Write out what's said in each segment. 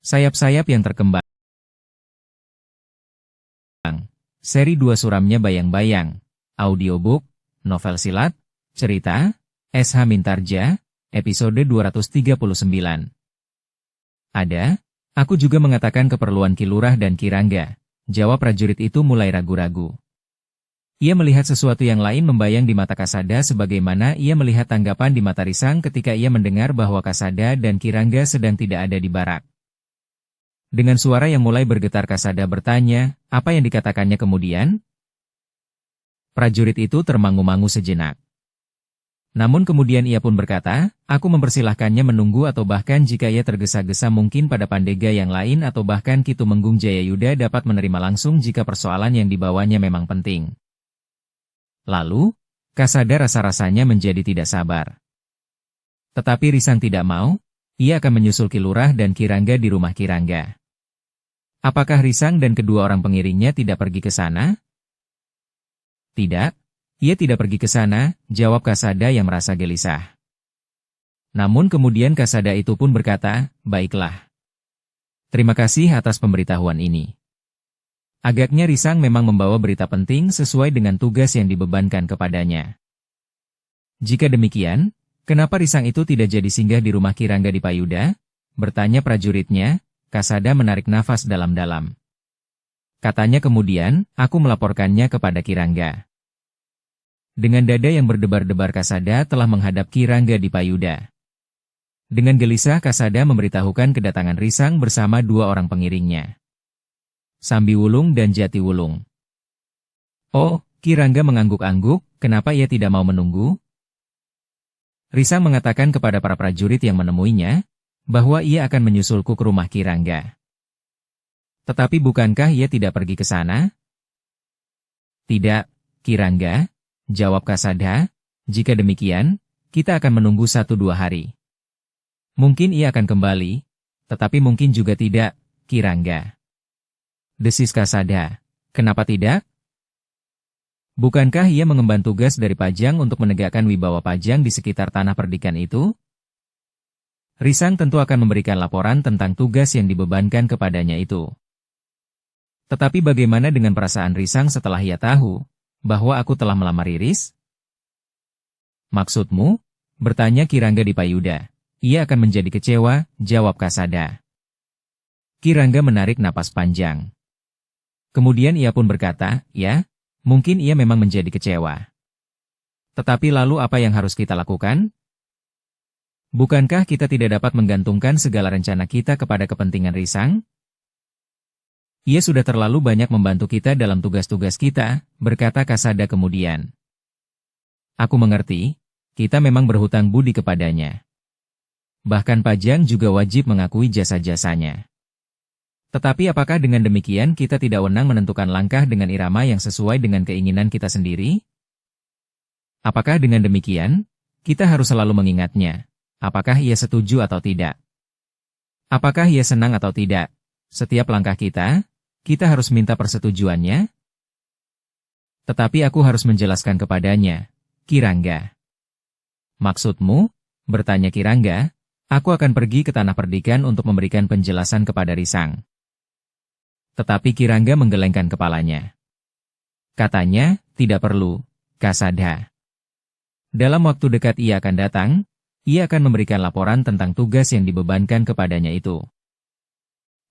Sayap-sayap yang terkembang. Seri 2 suramnya Bayang-Bayang. Audiobook, novel silat, cerita, S.H. Mintarja, episode 239. Ada, aku juga mengatakan keperluan Ki Lurah dan Ki Rangga. Jawab prajurit itu mulai ragu-ragu. Ia melihat sesuatu yang lain membayang di mata Kasada sebagaimana ia melihat tanggapan di mata Risang ketika ia mendengar bahwa Kasada dan Ki Rangga sedang tidak ada di barak. Dengan suara yang mulai bergetar Kasada bertanya, apa yang dikatakannya kemudian? Prajurit itu termangu-mangu sejenak. Namun kemudian ia pun berkata, aku mempersilahkannya menunggu atau bahkan jika ia tergesa-gesa mungkin pada Pandega yang lain atau bahkan Ki Tumenggung Jayayuda dapat menerima langsung jika persoalan yang dibawanya memang penting. Lalu, Kasada rasa-rasanya menjadi tidak sabar. Tetapi Risang tidak mau, ia akan menyusul Ki Lurah dan Ki Rangga di rumah Ki Rangga. Apakah Risang dan kedua orang pengiringnya tidak pergi ke sana? Tidak, ia tidak pergi ke sana, jawab Kasada yang merasa gelisah. Namun kemudian Kasada itu pun berkata, baiklah. Terima kasih atas pemberitahuan ini. Agaknya Risang memang membawa berita penting sesuai dengan tugas yang dibebankan kepadanya. Jika demikian, kenapa Risang itu tidak jadi singgah di rumah Ki Rangga di Payuda? Bertanya prajuritnya. Kasada menarik nafas dalam-dalam. Katanya kemudian, aku melaporkannya kepada Ki Rangga. Dengan dada yang berdebar-debar Kasada telah menghadap Ki Rangga di Payuda. Dengan gelisah Kasada memberitahukan kedatangan Risang bersama dua orang pengiringnya. Sambiwulung dan Jatiwulung. Oh, Ki Rangga mengangguk-angguk, kenapa ia tidak mau menunggu? Risang mengatakan kepada para prajurit yang menemuinya, bahwa ia akan menyusulku ke rumah Ki Rangga. Tetapi bukankah ia tidak pergi ke sana? Tidak, Ki Rangga, jawab Kasada, jika demikian, kita akan menunggu 1-2 hari. Mungkin ia akan kembali, tetapi mungkin juga tidak, Ki Rangga. Desis Kasada, kenapa tidak? Bukankah ia mengemban tugas dari Pajang untuk menegakkan wibawa Pajang di sekitar tanah perdikan itu? Risang tentu akan memberikan laporan tentang tugas yang dibebankan kepadanya itu. Tetapi bagaimana dengan perasaan Risang setelah ia tahu bahwa aku telah melamar Iris? Maksudmu? Bertanya Ki Rangga di Payuda. Ia akan menjadi kecewa, jawab Kasada. Ki Rangga menarik napas panjang. Kemudian ia pun berkata, ya, mungkin ia memang menjadi kecewa. Tetapi lalu apa yang harus kita lakukan? Bukankah kita tidak dapat menggantungkan segala rencana kita kepada kepentingan Risang? Ia sudah terlalu banyak membantu kita dalam tugas-tugas kita, berkata Kasada kemudian. Aku mengerti, kita memang berhutang budi kepadanya. Bahkan Pajang juga wajib mengakui jasa-jasanya. Tetapi apakah dengan demikian kita tidak wenang menentukan langkah dengan irama yang sesuai dengan keinginan kita sendiri? Apakah dengan demikian, kita harus selalu mengingatnya? Apakah ia setuju atau tidak? Apakah ia senang atau tidak? Setiap langkah kita harus minta persetujuannya? Tetapi aku harus menjelaskan kepadanya, Ki Rangga. Maksudmu? Bertanya Ki Rangga, aku akan pergi ke tanah perdikan untuk memberikan penjelasan kepada Risang. Tetapi Ki Rangga menggelengkan kepalanya. Katanya, tidak perlu, Kasada. Dalam waktu dekat ia akan datang, ia akan memberikan laporan tentang tugas yang dibebankan kepadanya itu.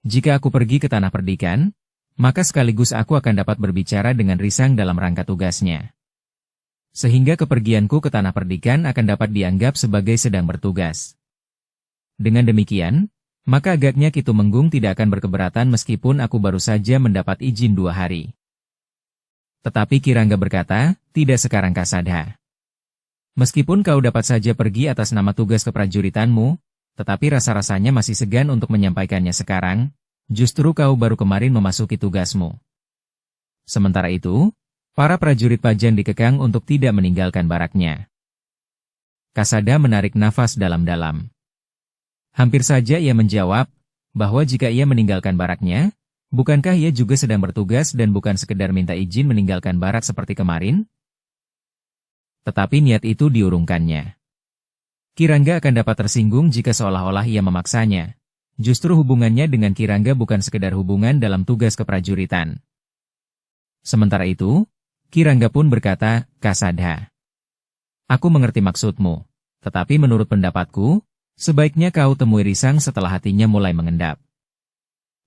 Jika aku pergi ke tanah perdikan, maka sekaligus aku akan dapat berbicara dengan Risang dalam rangka tugasnya. Sehingga kepergianku ke tanah perdikan akan dapat dianggap sebagai sedang bertugas. Dengan demikian, maka agaknya Ki Tumenggung tidak akan berkeberatan meskipun aku baru saja mendapat izin 2 hari. Tetapi Ki Rangga berkata, tidak sekarang Kasada. Meskipun kau dapat saja pergi atas nama tugas keprajuritanmu, tetapi rasa-rasanya masih segan untuk menyampaikannya sekarang, justru kau baru kemarin memasuki tugasmu. Sementara itu, para prajurit Pajang dikekang untuk tidak meninggalkan baraknya. Kasada menarik nafas dalam-dalam. Hampir saja ia menjawab, bahwa jika ia meninggalkan baraknya, bukankah ia juga sedang bertugas dan bukan sekedar minta izin meninggalkan barak seperti kemarin? Tetapi niat itu diurungkannya. Ki Rangga akan dapat tersinggung jika seolah-olah ia memaksanya. justru hubungannya dengan Ki Rangga bukan sekedar hubungan dalam tugas keprajuritan. Sementara itu, Ki Rangga pun berkata, Kasada, aku mengerti maksudmu, tetapi menurut pendapatku, sebaiknya kau temui Risang setelah hatinya mulai mengendap.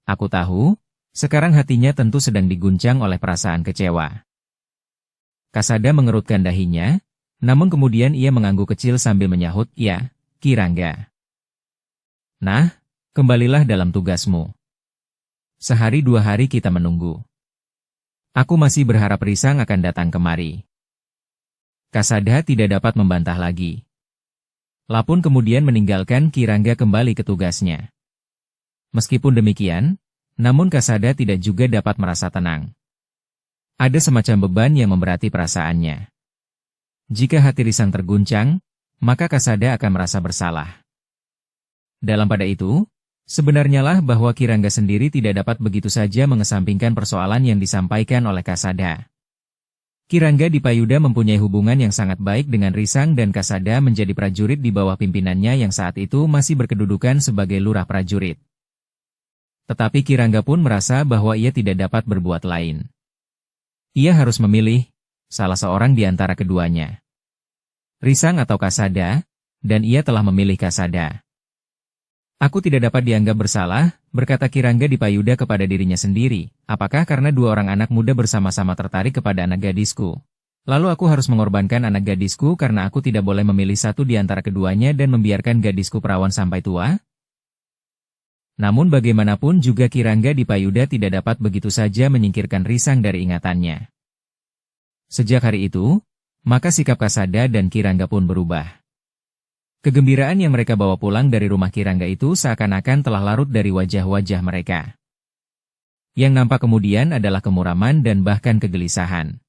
Aku tahu, sekarang hatinya tentu sedang diguncang oleh perasaan kecewa. Kasada mengerutkan dahinya, namun kemudian ia mengangguk kecil sambil menyahut, ya, Ki Rangga. Nah, kembalilah dalam tugasmu. Sehari 2 hari kita menunggu. Aku masih berharap Risang akan datang kemari. Kasada tidak dapat membantah lagi. Lapun kemudian meninggalkan Ki Rangga kembali ke tugasnya. Meskipun demikian, namun Kasada tidak juga dapat merasa tenang. Ada semacam beban yang memberati perasaannya. Jika hati Risang terguncang, maka Kasada akan merasa bersalah. Dalam pada itu, sebenarnya lah bahwa Ki Rangga sendiri tidak dapat begitu saja mengesampingkan persoalan yang disampaikan oleh Kasada. Ki Rangga Dipayuda mempunyai hubungan yang sangat baik dengan Risang dan Kasada menjadi prajurit di bawah pimpinannya yang saat itu masih berkedudukan sebagai lurah prajurit. Tetapi Ki Rangga pun merasa bahwa ia tidak dapat berbuat lain. Ia harus memilih salah seorang di antara keduanya. Risang atau Kasada, dan ia telah memilih Kasada. Aku tidak dapat dianggap bersalah, berkata Ki Rangga Dipayuda kepada dirinya sendiri, apakah karena 2 orang anak muda bersama-sama tertarik kepada anak gadisku. Lalu aku harus mengorbankan anak gadisku karena aku tidak boleh memilih satu di antara keduanya dan membiarkan gadisku perawan sampai tua? Namun bagaimanapun juga Ki Rangga Dipayuda tidak dapat begitu saja menyingkirkan Risang dari ingatannya. Sejak hari itu, maka sikap Kasada dan Ki Rangga pun berubah. Kegembiraan yang mereka bawa pulang dari rumah Ki Rangga itu seakan-akan telah larut dari wajah-wajah mereka. Yang nampak kemudian adalah kemuraman dan bahkan kegelisahan.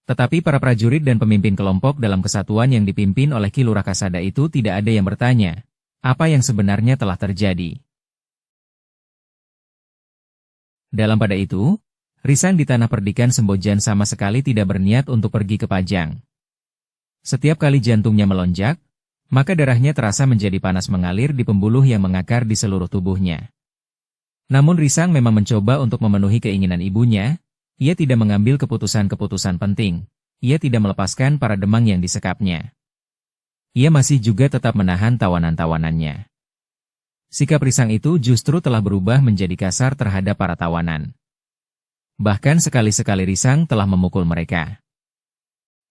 Tetapi para prajurit dan pemimpin kelompok dalam kesatuan yang dipimpin oleh Ki Lurah Kasada itu tidak ada yang bertanya, apa yang sebenarnya telah terjadi. Dalam pada itu, Risang di tanah perdikan Sembojan sama sekali tidak berniat untuk pergi ke Pajang. Setiap kali jantungnya melonjak, maka darahnya terasa menjadi panas mengalir di pembuluh yang mengakar di seluruh tubuhnya. Namun Risang memang mencoba untuk memenuhi keinginan ibunya, ia tidak mengambil keputusan-keputusan penting, ia tidak melepaskan para demang yang disekapnya. Ia masih juga tetap menahan tawanan-tawanannya. Sikap Risang itu justru telah berubah menjadi kasar terhadap para tawanan. Bahkan sekali-sekali Risang telah memukul mereka.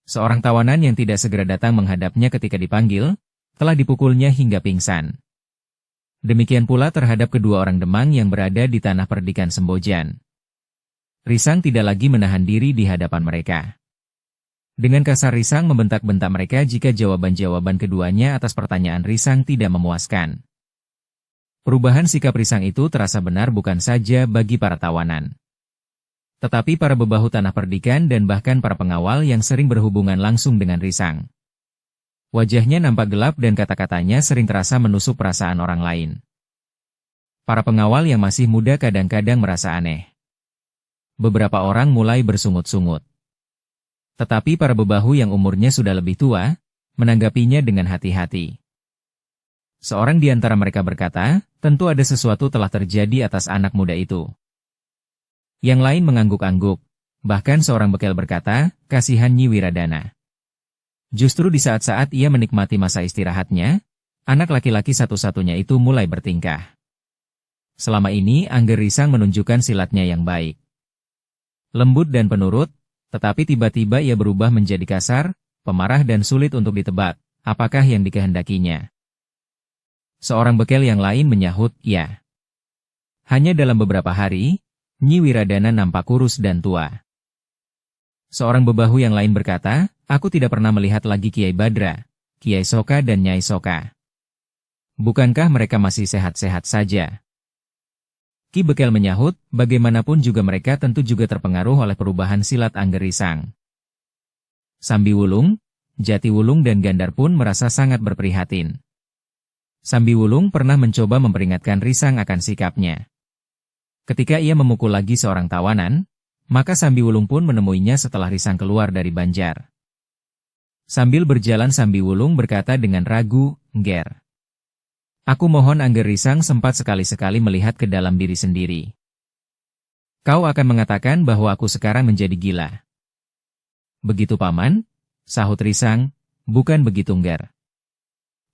Seorang tawanan yang tidak segera datang menghadapnya ketika dipanggil, telah dipukulnya hingga pingsan. Demikian pula terhadap kedua orang demang yang berada di tanah perdikan Sembojan. Risang tidak lagi menahan diri di hadapan mereka. Dengan kasar Risang membentak-bentak mereka jika jawaban-jawaban keduanya atas pertanyaan Risang tidak memuaskan. Perubahan sikap Risang itu terasa benar bukan saja bagi para tawanan, tetapi para bebahu tanah perdikan dan bahkan para pengawal yang sering berhubungan langsung dengan Risang. Wajahnya nampak gelap dan kata-katanya sering terasa menusuk perasaan orang lain. Para pengawal yang masih muda kadang-kadang merasa aneh. Beberapa orang mulai bersungut-sungut. Tetapi para bebahu yang umurnya sudah lebih tua, menanggapinya dengan hati-hati. Seorang di antara mereka berkata, tentu ada sesuatu telah terjadi atas anak muda itu. Yang lain mengangguk-angguk, bahkan seorang bekel berkata, kasihan Nyi Wiradana. Justru di saat-saat ia menikmati masa istirahatnya, anak laki-laki satu-satunya itu mulai bertingkah. Selama ini Angger Risang menunjukkan silatnya yang baik. Lembut dan penurut, tetapi tiba-tiba ia berubah menjadi kasar, pemarah dan sulit untuk ditebak, apakah yang dikehendakinya. Seorang bekel yang lain menyahut, ya. Hanya dalam beberapa hari, Nyi Wiradana nampak kurus dan tua. Seorang bebahu yang lain berkata, aku tidak pernah melihat lagi Kiai Badra, Kiai Soka dan Nyai Soka. Bukankah mereka masih sehat-sehat saja? Ki Bekel menyahut, bagaimanapun juga mereka tentu juga terpengaruh oleh perubahan silat Angger Risang. Sambi Wulung, Jati Wulung dan Gandar pun merasa sangat berprihatin. Sambi Wulung pernah mencoba memperingatkan Risang akan sikapnya. Ketika ia memukul lagi seorang tawanan, maka Sambi Wulung pun menemuinya setelah Risang keluar dari Banjar. Sambil berjalan Sambi Wulung berkata dengan ragu, Ngger. Aku mohon Angger. Risang sempat sekali-sekali melihat ke dalam diri sendiri. Kau akan mengatakan bahwa aku sekarang menjadi gila. Begitu Paman? Sahut Risang, bukan begitu Angger.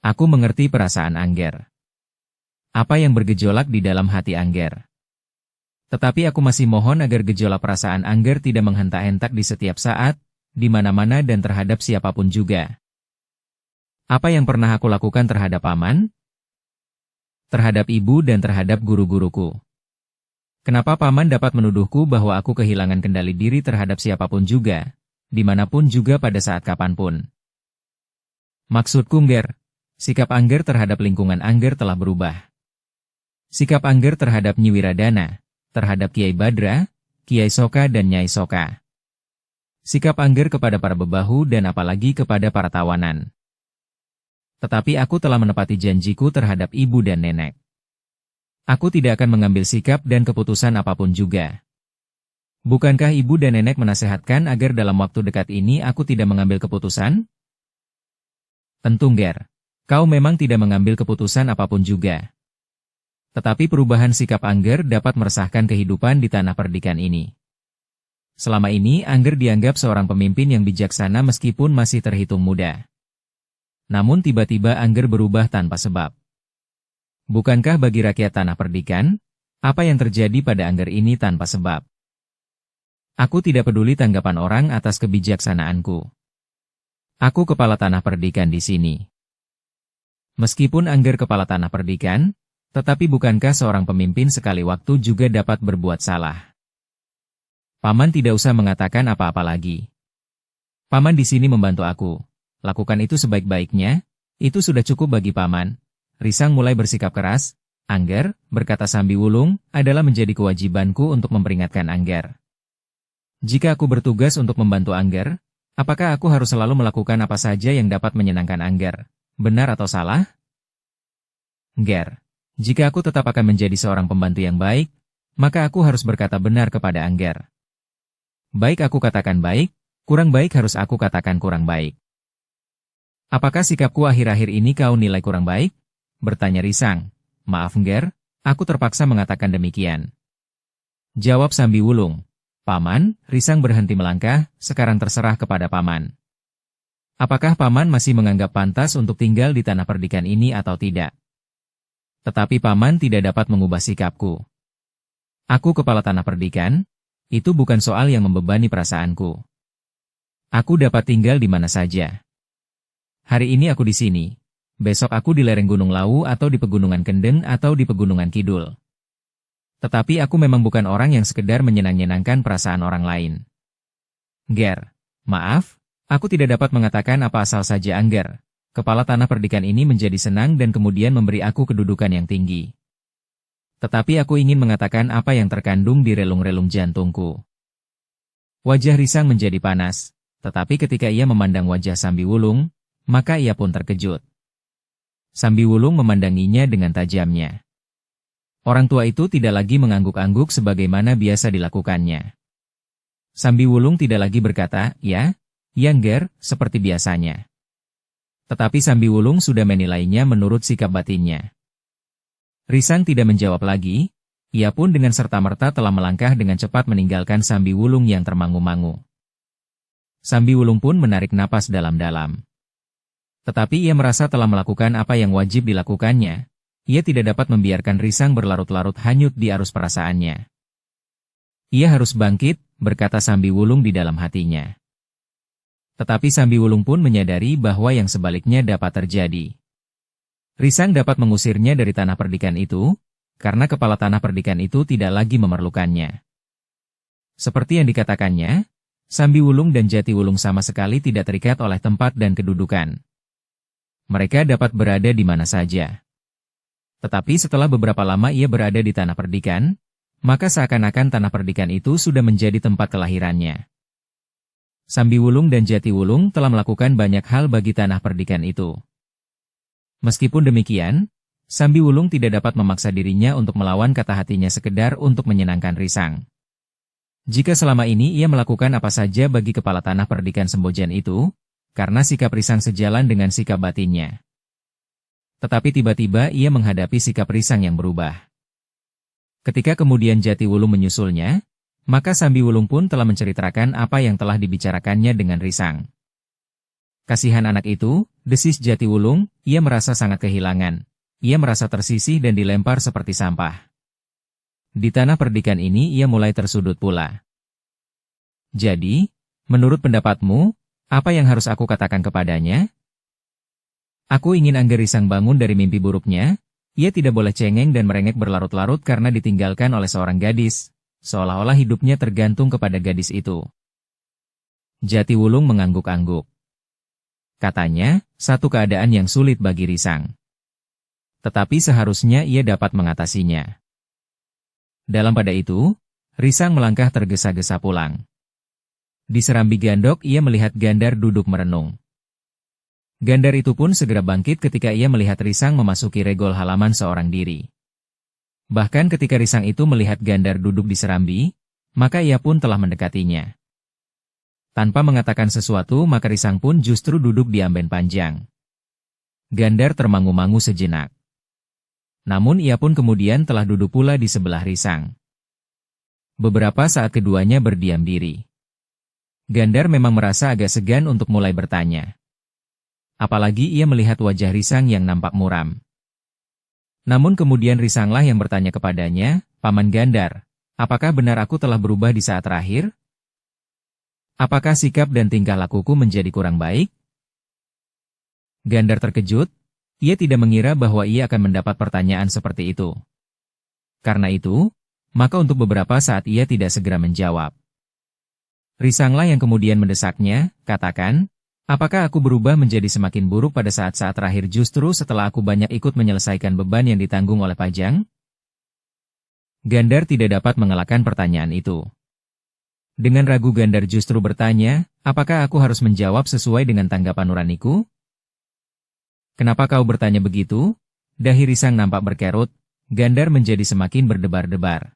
Aku mengerti perasaan Angger. Apa yang bergejolak di dalam hati Angger. Tetapi aku masih mohon agar gejolak perasaan Angger tidak menghentak-hentak di setiap saat, di mana-mana dan terhadap siapapun juga. Apa yang pernah aku lakukan terhadap Paman? Terhadap ibu dan terhadap guru-guruku. Kenapa Paman dapat menuduhku bahwa aku kehilangan kendali diri terhadap siapapun juga, dimanapun juga pada saat kapanpun? Maksudku Angger, sikap Angger terhadap lingkungan Angger telah berubah. Sikap Angger terhadap Nyi Wiradana, terhadap Kiai Badra, Kiai Soka dan Nyai Soka. Sikap Angger kepada para bebahu dan apalagi kepada para tawanan. Tetapi aku telah menepati janjiku terhadap ibu dan nenek. Aku tidak akan mengambil sikap dan keputusan apapun juga. Bukankah ibu dan nenek menasehatkan agar dalam waktu dekat ini aku tidak mengambil keputusan? Tentu Angger, kau memang tidak mengambil keputusan apapun juga. Tetapi perubahan sikap Angger dapat meresahkan kehidupan di tanah perdikan ini. Selama ini Angger dianggap seorang pemimpin yang bijaksana meskipun masih terhitung muda. Namun tiba-tiba Angger berubah tanpa sebab. Bukankah bagi rakyat tanah perdikan, apa yang terjadi pada Angger ini tanpa sebab? Aku tidak peduli tanggapan orang atas kebijaksanaanku. Aku kepala tanah perdikan di sini. Meskipun Angger kepala tanah perdikan, tetapi bukankah seorang pemimpin sekali waktu juga dapat berbuat salah? Paman tidak usah mengatakan apa-apa lagi. Paman di sini membantu aku. Lakukan itu sebaik-baiknya, itu sudah cukup bagi Paman. Risang mulai bersikap keras. Angger, berkata Sambi Wulung, adalah menjadi kewajibanku untuk memperingatkan Angger. Jika aku bertugas untuk membantu Angger, apakah aku harus selalu melakukan apa saja yang dapat menyenangkan Angger? Benar atau salah? Angger, jika aku tetap akan menjadi seorang pembantu yang baik, maka aku harus berkata benar kepada Angger. Baik aku katakan baik, kurang baik harus aku katakan kurang baik. Apakah sikapku akhir-akhir ini kau nilai kurang baik? Bertanya Risang. Maaf Angger, aku terpaksa mengatakan demikian. Jawab Sambi Wulung. Paman, Risang berhenti melangkah, sekarang terserah kepada Paman. Apakah Paman masih menganggap pantas untuk tinggal di tanah perdikan ini atau tidak? Tetapi Paman tidak dapat mengubah sikapku. Aku kepala tanah perdikan, itu bukan soal yang membebani perasaanku. Aku dapat tinggal di mana saja. Hari ini aku di sini, besok aku di lereng Gunung Lawu atau di Pegunungan Kendeng atau di Pegunungan Kidul. Tetapi aku memang bukan orang yang sekedar menyenang-nyenangkan perasaan orang lain. Angger, maaf, aku tidak dapat mengatakan apa asal saja Angger. Kepala tanah perdikan ini menjadi senang dan kemudian memberi aku kedudukan yang tinggi. Tetapi aku ingin mengatakan apa yang terkandung di relung-relung jantungku. Wajah Risang menjadi panas, tetapi ketika ia memandang wajah Sambi Wulung, maka ia pun terkejut. Sambi Wulung memandanginya dengan tajamnya. Orang tua itu tidak lagi mengangguk-angguk sebagaimana biasa dilakukannya. Sambi Wulung tidak lagi berkata, ya, Angger, seperti biasanya. Tetapi Sambi Wulung sudah menilainya menurut sikap batinnya. Risang tidak menjawab lagi, ia pun dengan serta-merta telah melangkah dengan cepat meninggalkan Sambi Wulung yang termangu-mangu. Sambi Wulung pun menarik napas dalam-dalam. Tetapi ia merasa telah melakukan apa yang wajib dilakukannya. Ia tidak dapat membiarkan Risang berlarut-larut hanyut di arus perasaannya. Ia harus bangkit, berkata Sambi Wulung di dalam hatinya. Tetapi Sambi Wulung pun menyadari bahwa yang sebaliknya dapat terjadi. Risang dapat mengusirnya dari tanah perdikan itu, karena kepala tanah perdikan itu tidak lagi memerlukannya. Seperti yang dikatakannya, Sambi Wulung dan Jati Wulung sama sekali tidak terikat oleh tempat dan kedudukan. Mereka dapat berada di mana saja. Tetapi setelah beberapa lama ia berada di tanah perdikan, maka seakan-akan tanah perdikan itu sudah menjadi tempat kelahirannya. Sambi Wulung dan Jati Wulung telah melakukan banyak hal bagi tanah perdikan itu. Meskipun demikian, Sambi Wulung tidak dapat memaksa dirinya untuk melawan kata hatinya sekedar untuk menyenangkan Risang. Jika selama ini ia melakukan apa saja bagi kepala tanah perdikan Sembojan itu, karena sikap Risang sejalan dengan sikap batinnya. Tetapi tiba-tiba ia menghadapi sikap Risang yang berubah. Ketika kemudian Jatiwulung menyusulnya, maka Sambiwulung pun telah menceritakan apa yang telah dibicarakannya dengan Risang. Kasihan anak itu, desis Jatiwulung, ia merasa sangat kehilangan. Ia merasa tersisih dan dilempar seperti sampah. Di tanah perdikan ini ia mulai tersudut pula. Jadi, menurut pendapatmu, apa yang harus aku katakan kepadanya? Aku ingin Angger Risang bangun dari mimpi buruknya. Ia tidak boleh cengeng dan merengek berlarut-larut karena ditinggalkan oleh seorang gadis, seolah-olah hidupnya tergantung kepada gadis itu. Jatiwulung mengangguk-angguk. Katanya, satu keadaan yang sulit bagi Risang. Tetapi seharusnya ia dapat mengatasinya. Dalam pada itu, Risang melangkah tergesa-gesa pulang. Di serambi Gandok ia melihat Gandar duduk merenung. Gandar itu pun segera bangkit ketika ia melihat Risang memasuki regol halaman seorang diri. Bahkan ketika Risang itu melihat Gandar duduk di serambi, maka ia pun telah mendekatinya. Tanpa mengatakan sesuatu maka Risang pun justru duduk di amben panjang. Gandar termangu-mangu sejenak. Namun ia pun kemudian telah duduk pula di sebelah Risang. Beberapa saat keduanya berdiam diri. Gandar memang merasa agak segan untuk mulai bertanya. Apalagi ia melihat wajah Risang yang nampak muram. Namun kemudian Risanglah yang bertanya kepadanya, Paman Gandar, apakah benar aku telah berubah di saat terakhir? Apakah sikap dan tingkah lakuku menjadi kurang baik? Gandar terkejut, ia tidak mengira bahwa ia akan mendapat pertanyaan seperti itu. Karena itu, maka untuk beberapa saat ia tidak segera menjawab. Risanglah yang kemudian mendesaknya, katakan, apakah aku berubah menjadi semakin buruk pada saat-saat terakhir justru setelah aku banyak ikut menyelesaikan beban yang ditanggung oleh Pajang? Gandar tidak dapat mengelakkan pertanyaan itu. Dengan ragu Gandar justru bertanya, apakah aku harus menjawab sesuai dengan tanggapan nuraniku? Kenapa kau bertanya begitu? Dahi Risang nampak berkerut, Gandar menjadi semakin berdebar-debar.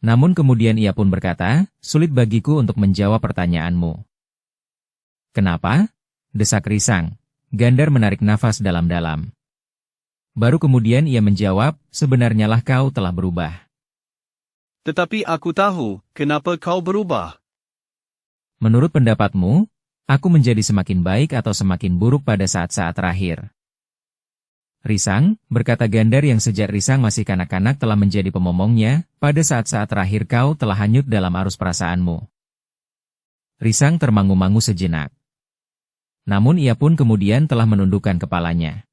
Namun kemudian ia pun berkata, sulit bagiku untuk menjawab pertanyaanmu. Kenapa? Desak Risang. Gandar menarik nafas dalam-dalam. Baru kemudian ia menjawab, sebenarnya lah kau telah berubah. Tetapi aku tahu, kenapa kau berubah. Menurut pendapatmu, aku menjadi semakin baik atau semakin buruk pada saat-saat terakhir? Risang, berkata Gandar yang sejak Risang masih kanak-kanak telah menjadi pemomongnya, pada saat-saat terakhir kau telah hanyut dalam arus perasaanmu. Risang termangu-mangu sejenak. Namun ia pun kemudian telah menundukkan kepalanya.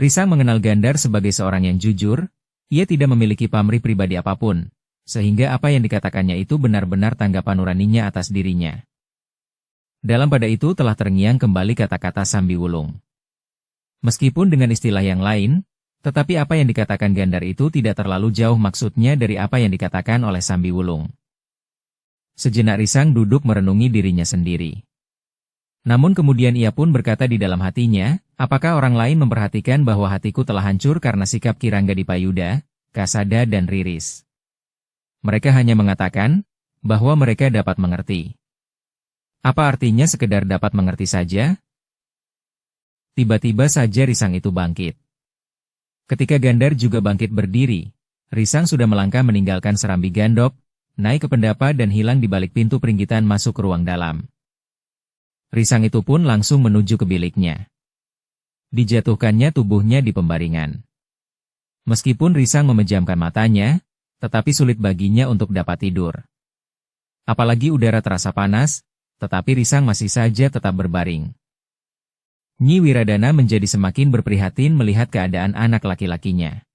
Risang mengenal Gandar sebagai seorang yang jujur, ia tidak memiliki pamrih pribadi apapun, sehingga apa yang dikatakannya itu benar-benar tanggapan nuraninya atas dirinya. Dalam pada itu telah terngiang kembali kata-kata Sambiwulung. Meskipun dengan istilah yang lain, tetapi apa yang dikatakan Gandar itu tidak terlalu jauh maksudnya dari apa yang dikatakan oleh Sambiwulung. Sejenak Risang duduk merenungi dirinya sendiri. Namun kemudian ia pun berkata di dalam hatinya, apakah orang lain memperhatikan bahwa hatiku telah hancur karena sikap Kirangga Dipayuda, Kasada dan Riris? Mereka hanya mengatakan, bahwa mereka dapat mengerti. Apa artinya sekedar dapat mengerti saja? Tiba-tiba saja Risang itu bangkit. Ketika Gandar juga bangkit berdiri, Risang sudah melangkah meninggalkan serambi Gandok, naik ke pendapa dan hilang di balik pintu peringgitan masuk ke ruang dalam. Risang itu pun langsung menuju ke biliknya. Dijatuhkannya tubuhnya di pembaringan. Meskipun Risang memejamkan matanya, tetapi sulit baginya untuk dapat tidur. Apalagi udara terasa panas, tetapi Risang masih saja tetap berbaring. Nyi Wiradana menjadi semakin berprihatin melihat keadaan anak laki-lakinya.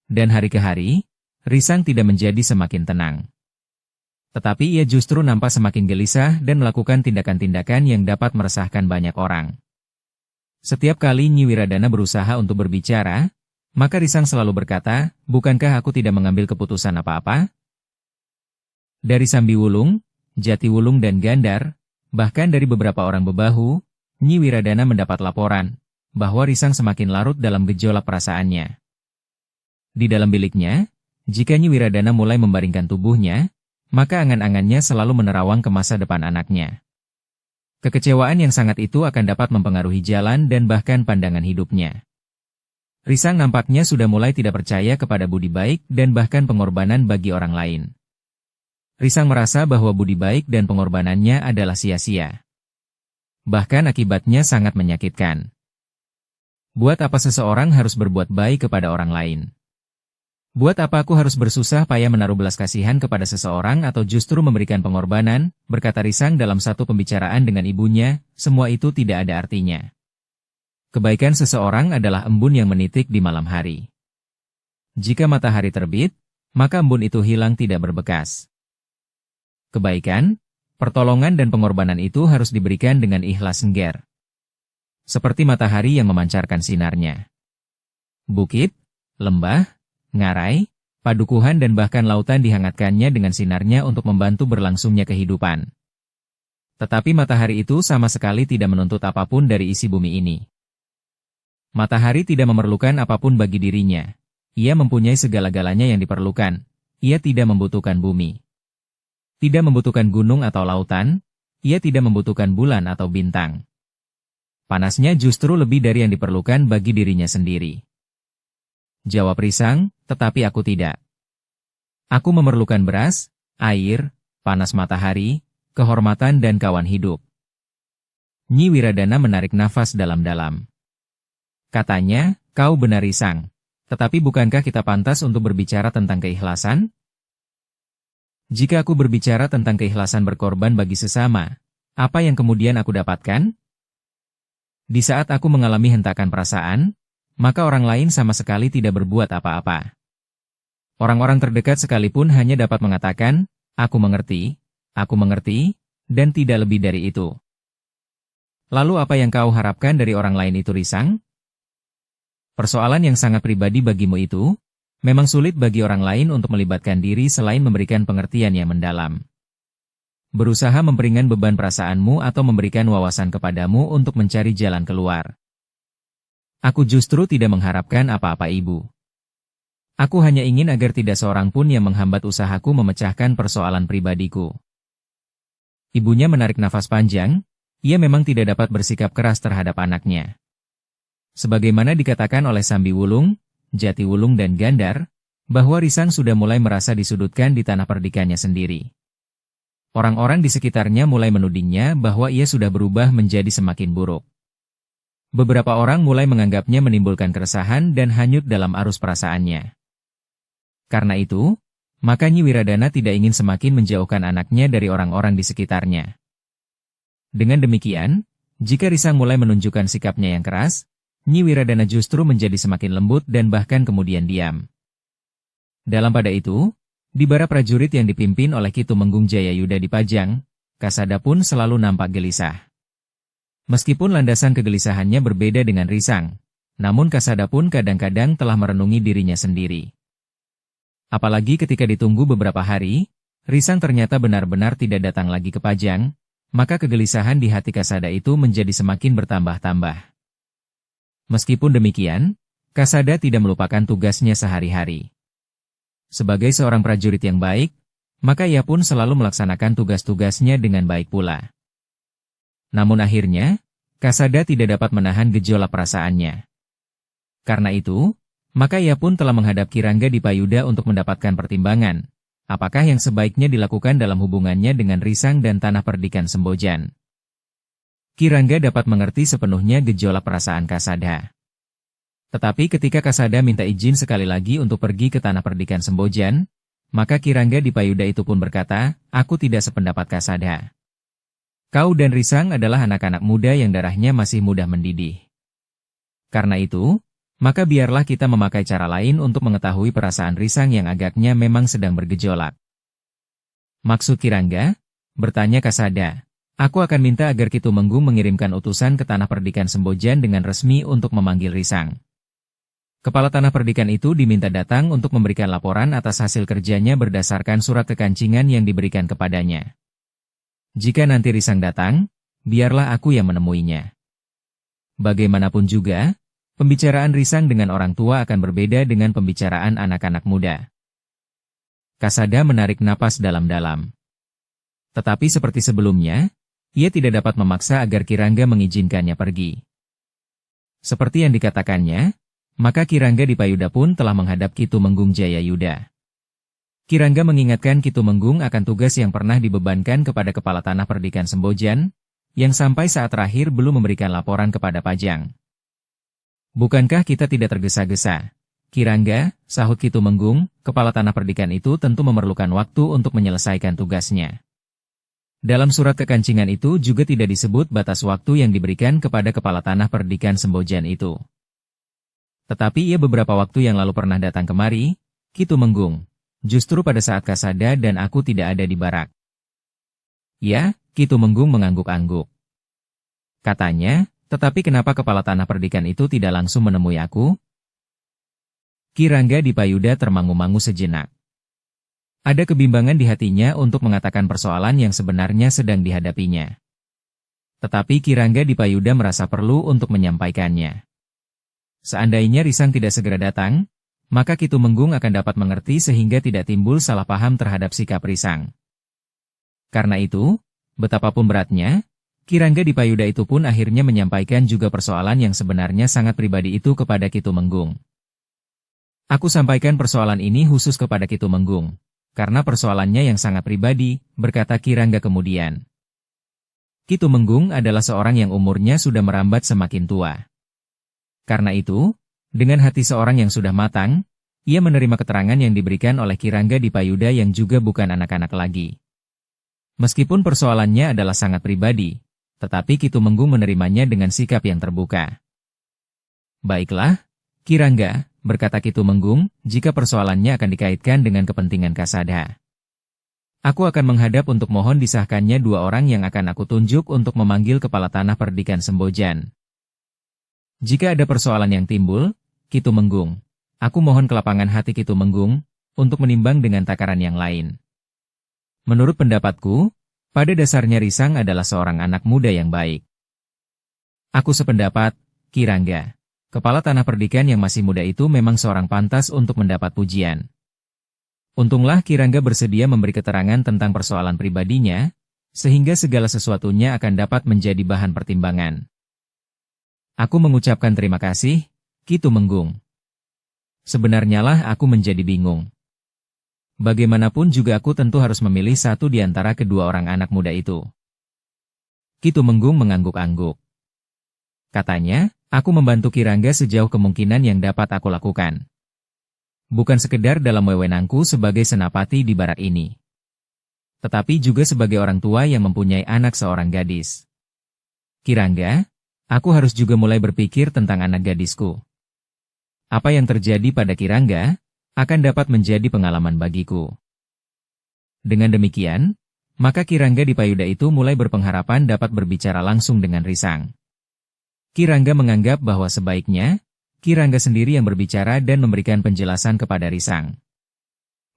Dan hari ke hari, Risang tidak menjadi semakin tenang. Tetapi ia justru nampak semakin gelisah dan melakukan tindakan-tindakan yang dapat meresahkan banyak orang. Setiap kali Nyi Wiradana berusaha untuk berbicara, maka Risang selalu berkata, bukankah aku tidak mengambil keputusan apa-apa? Dari Sambiwulung, Jatiwulung dan Gandar, bahkan dari beberapa orang bebahu, Nyi Wiradana mendapat laporan, bahwa Risang semakin larut dalam gejolak perasaannya. Di dalam biliknya, jika Nyi Wiradana mulai membaringkan tubuhnya, maka angan-angannya selalu menerawang ke masa depan anaknya. Kekecewaan yang sangat itu akan dapat mempengaruhi jalan dan bahkan pandangan hidupnya. Risang nampaknya sudah mulai tidak percaya kepada budi baik dan bahkan pengorbanan bagi orang lain. Risang merasa bahwa budi baik dan pengorbanannya adalah sia-sia. Bahkan akibatnya sangat menyakitkan. Buat apa seseorang harus berbuat baik kepada orang lain? Buat apa aku harus bersusah payah menaruh belas kasihan kepada seseorang atau justru memberikan pengorbanan, berkata Risang dalam satu pembicaraan dengan ibunya, semua itu tidak ada artinya. Kebaikan seseorang adalah embun yang menitik di malam hari. Jika matahari terbit, maka embun itu hilang tidak berbekas. Kebaikan, pertolongan dan pengorbanan itu harus diberikan dengan ikhlas sengger. Seperti matahari yang memancarkan sinarnya. Bukit, lembah, ngarai, padukuhan dan bahkan lautan dihangatkannya dengan sinarnya untuk membantu berlangsungnya kehidupan. Tetapi matahari itu sama sekali tidak menuntut apapun dari isi bumi ini. Matahari tidak memerlukan apapun bagi dirinya. Ia mempunyai segala-galanya yang diperlukan. Ia tidak membutuhkan bumi. Tidak membutuhkan gunung atau lautan. Ia tidak membutuhkan bulan atau bintang. Panasnya justru lebih dari yang diperlukan bagi dirinya sendiri. Jawab Risang, tetapi aku tidak. Aku memerlukan beras, air, panas matahari, kehormatan dan kawan hidup. Nyi Wiradana menarik nafas dalam-dalam. Katanya, kau benar Risang. Tetapi bukankah kita pantas untuk berbicara tentang keikhlasan? Jika aku berbicara tentang keikhlasan berkorban bagi sesama, apa yang kemudian aku dapatkan? Di saat aku mengalami hentakan perasaan, maka orang lain sama sekali tidak berbuat apa-apa. Orang-orang terdekat sekalipun hanya dapat mengatakan, aku mengerti, dan tidak lebih dari itu. Lalu apa yang kau harapkan dari orang lain itu Risang? Persoalan yang sangat pribadi bagimu itu, memang sulit bagi orang lain untuk melibatkan diri selain memberikan pengertian yang mendalam. Berusaha memperingan beban perasaanmu atau memberikan wawasan kepadamu untuk mencari jalan keluar. Aku justru tidak mengharapkan apa-apa ibu. Aku hanya ingin agar tidak seorang pun yang menghambat usahaku memecahkan persoalan pribadiku. Ibunya menarik nafas panjang, ia memang tidak dapat bersikap keras terhadap anaknya. Sebagaimana dikatakan oleh Sambi Wulung, Jati Wulung dan Gandar, bahwa Risang sudah mulai merasa disudutkan di tanah perdikannya sendiri. Orang-orang di sekitarnya mulai menudingnya bahwa ia sudah berubah menjadi semakin buruk. Beberapa orang mulai menganggapnya menimbulkan keresahan dan hanyut dalam arus perasaannya. Karena itu, maka Nyi Wiradana tidak ingin semakin menjauhkan anaknya dari orang-orang di sekitarnya. Dengan demikian, jika Risang mulai menunjukkan sikapnya yang keras, Nyi Wiradana justru menjadi semakin lembut dan bahkan kemudian diam. Dalam pada itu, di bara prajurit yang dipimpin oleh Ki Tumenggung Jayayuda di Pajang, Kasada pun selalu nampak gelisah. Meskipun landasan kegelisahannya berbeda dengan Risang, namun Kasada pun kadang-kadang telah merenungi dirinya sendiri. Apalagi ketika ditunggu beberapa hari, Risang ternyata benar-benar tidak datang lagi ke Pajang, maka kegelisahan di hati Kasada itu menjadi semakin bertambah-tambah. Meskipun demikian, Kasada tidak melupakan tugasnya sehari-hari. Sebagai seorang prajurit yang baik, maka ia pun selalu melaksanakan tugas-tugasnya dengan baik pula. Namun akhirnya, Kasada tidak dapat menahan gejolak perasaannya. Karena itu, maka ia pun telah menghadap Ki Rangga di Payuda untuk mendapatkan pertimbangan, apakah yang sebaiknya dilakukan dalam hubungannya dengan Risang dan tanah perdikan Sembojan. Ki Rangga dapat mengerti sepenuhnya gejolak perasaan Kasada. Tetapi ketika Kasada minta izin sekali lagi untuk pergi ke tanah perdikan Sembojan, maka Ki Rangga di Payuda itu pun berkata, aku tidak sependapat Kasada. Kau dan Risang adalah anak-anak muda yang darahnya masih mudah mendidih. Karena itu, maka biarlah kita memakai cara lain untuk mengetahui perasaan Risang yang agaknya memang sedang bergejolak. Maksud Ki Rangga? Bertanya Kasada. Aku akan minta agar Ki Tumenggung mengirimkan utusan ke tanah perdikan Sembojan dengan resmi untuk memanggil Risang. Kepala tanah perdikan itu diminta datang untuk memberikan laporan atas hasil kerjanya berdasarkan surat kekancingan yang diberikan kepadanya. Jika nanti Risang datang, biarlah aku yang menemuinya. Bagaimanapun juga, pembicaraan Risang dengan orang tua akan berbeda dengan pembicaraan anak-anak muda. Kasada menarik napas dalam-dalam. Tetapi seperti sebelumnya, ia tidak dapat memaksa agar Ki Rangga mengizinkannya pergi. Seperti yang dikatakannya, maka Kirangga Dipayuda pun telah menghadap Ki Tumenggung Jayayuda. Kirangga mengingatkan Ki Tumenggung akan tugas yang pernah dibebankan kepada Kepala Tanah Perdikan Sembojan, yang sampai saat terakhir belum memberikan laporan kepada Pajang. Bukankah kita tidak tergesa-gesa? Kirangga, sahut Ki Tumenggung, Kepala Tanah Perdikan itu tentu memerlukan waktu untuk menyelesaikan tugasnya. Dalam surat kekancingan itu juga tidak disebut batas waktu yang diberikan kepada Kepala Tanah Perdikan Sembojan itu. Tetapi ia beberapa waktu yang lalu pernah datang kemari, Ki Tumenggung, justru pada saat Kasada dan aku tidak ada di barak. Ya, Ki Tumenggung mengangguk-angguk. Katanya, tetapi kenapa Kepala Tanah Perdikan itu tidak langsung menemui aku? Kirangga Dipayuda termangu-mangu sejenak. Ada kebimbangan di hatinya untuk mengatakan persoalan yang sebenarnya sedang dihadapinya. Tetapi Kirangga Dipayuda merasa perlu untuk menyampaikannya. Seandainya Risang tidak segera datang, maka Ki Tumenggung akan dapat mengerti sehingga tidak timbul salah paham terhadap sikap Risang. Karena itu, betapapun beratnya, Kirangga Dipayuda itu pun akhirnya menyampaikan juga persoalan yang sebenarnya sangat pribadi itu kepada Ki Tumenggung. Aku sampaikan persoalan ini khusus kepada Ki Tumenggung, karena persoalannya yang sangat pribadi, berkata Kirangga kemudian. Ki Tumenggung adalah seorang yang umurnya sudah merambat semakin tua. Karena itu, dengan hati seorang yang sudah matang, ia menerima keterangan yang diberikan oleh Kirangga Dipayuda yang juga bukan anak-anak lagi. Meskipun persoalannya adalah sangat pribadi, tetapi Ki Tumenggung menerimanya dengan sikap yang terbuka. Baiklah, Kirangga, berkata Ki Tumenggung, jika persoalannya akan dikaitkan dengan kepentingan Kasada. Aku akan menghadap untuk mohon disahkannya 2 orang yang akan aku tunjuk untuk memanggil Kepala Tanah Perdikan Sembojan. Jika ada persoalan yang timbul, Ki Tumenggung, aku mohon kelapangan hati Ki Tumenggung, untuk menimbang dengan takaran yang lain. Menurut pendapatku, pada dasarnya Risang adalah seorang anak muda yang baik. Aku sependapat, Kirangga. Kepala Tanah Perdikan yang masih muda itu memang seorang pantas untuk mendapat pujian. Untunglah Kirangga bersedia memberi keterangan tentang persoalan pribadinya, sehingga segala sesuatunya akan dapat menjadi bahan pertimbangan. Aku mengucapkan terima kasih, Ki Tumenggung. Sebenarnya lah aku menjadi bingung. Bagaimanapun juga aku tentu harus memilih satu di antara kedua orang anak muda itu. Ki Tumenggung mengangguk-angguk. Katanya, aku membantu Kirangga sejauh kemungkinan yang dapat aku lakukan. Bukan sekedar dalam wewenangku sebagai senapati di barak ini. Tetapi juga sebagai orang tua yang mempunyai anak seorang gadis. Kirangga, aku harus juga mulai berpikir tentang anak gadisku. Apa yang terjadi pada Kirangga, akan dapat menjadi pengalaman bagiku. Dengan demikian, maka Kirangga Dipayuda itu mulai berpengharapan dapat berbicara langsung dengan Risang. Kirangga menganggap bahwa sebaiknya, Kirangga sendiri yang berbicara dan memberikan penjelasan kepada Risang.